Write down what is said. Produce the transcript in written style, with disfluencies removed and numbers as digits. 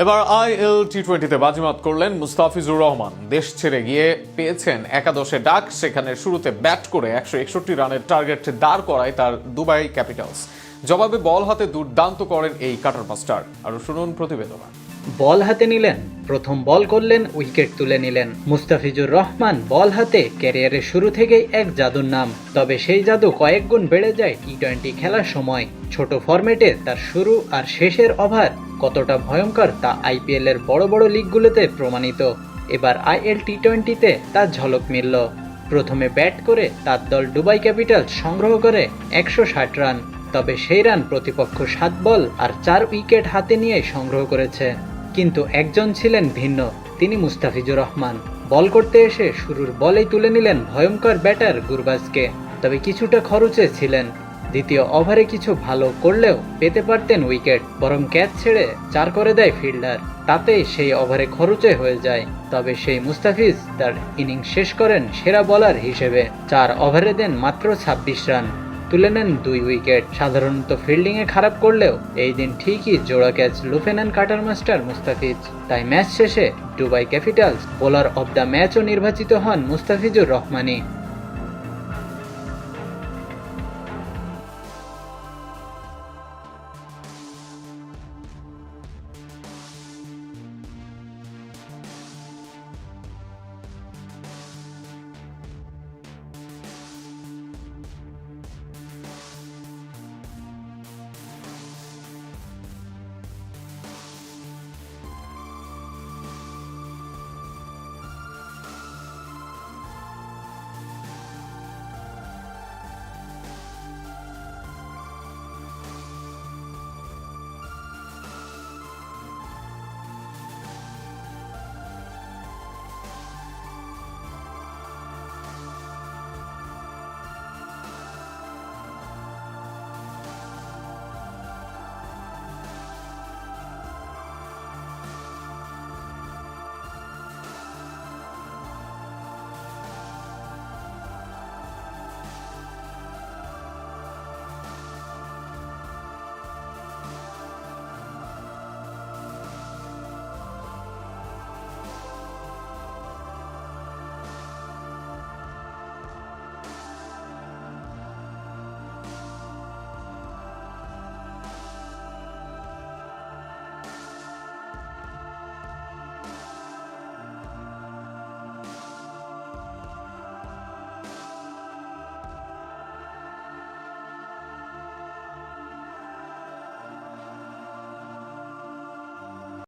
এবার IL-T20-তে বাজিমাত করলেন মুস্তাফিজুর রহমান। দেশ ছেড়ে গিয়ে পেয়েছেন একাদশে ডাক। সেখানে শুরুতে ব্যাট করে 161 রানের টার্গেট দাঁড় করায় তার দুবাই ক্যাপিটালস। জবাবে বল হাতে দুর্দান্ত করেন এই কাটার মাস্টার। আরো শুনুন প্রতিবেদন। বল হাতে নিলেন, প্রথম বল করলেন, উইকেট তুলে নিলেন। মুস্তাফিজুর রহমান বল হাতে ক্যারিয়ারের শুরু থেকেই এক জাদুর নাম। তবে সেই জাদু কয়েক গুণ বেড়ে যায় টি-20 খেলার সময়। ছোট ফরম্যাটে তার শুরু আর শেষের ওভার কতটা ভয়ঙ্কর তা IPL এর বড় বড় লিগগুলোতে প্রমাণিত। এবার IL টি-20-তে তার ঝলক মিলল। প্রথমে ব্যাট করে তার দল দুবাই ক্যাপিটালস সংগ্রহ করে 160 রান। তবে সেই রান প্রতিপক্ষ 7 বল আর 4 উইকেট হাতে নিয়ে সংগ্রহ করেছে। কিন্তু একজন ছিলেন ভিন্ন, তিনি মুস্তাফিজুর রহমান। বল করতে এসে শুরুর বলেই তুলে নিলেন ভয়ঙ্কর ব্যাটার গুরবাজকে। তবে কিছুটা খরচে ছিলেন। দ্বিতীয় ওভারে কিছু ভালো করলেও পেতে পারতেন উইকেট, বরং ক্যাচ ছেড়ে 4 করে দেয় ফিল্ডার। তাতেই সেই ওভারে খরচে হয়ে যায়। তবে সেই মুস্তাফিজ তার ইনিংস শেষ করেন সেরা বোলার হিসেবে। 4 ওভারে দেন মাত্র 26 রান, তুলে নেন 2 উইকেট। সাধারণত ফিল্ডিংয়ে খারাপ করলেও এই দিন ঠিকই জোড়া ক্যাচ লুফে নেন কাটার মাস্টার মুস্তাফিজ। তাই ম্যাচ শেষে Dubai Capitals bowler of the ম্যাচও নির্বাচিত হন মুস্তাফিজুর রহমানই।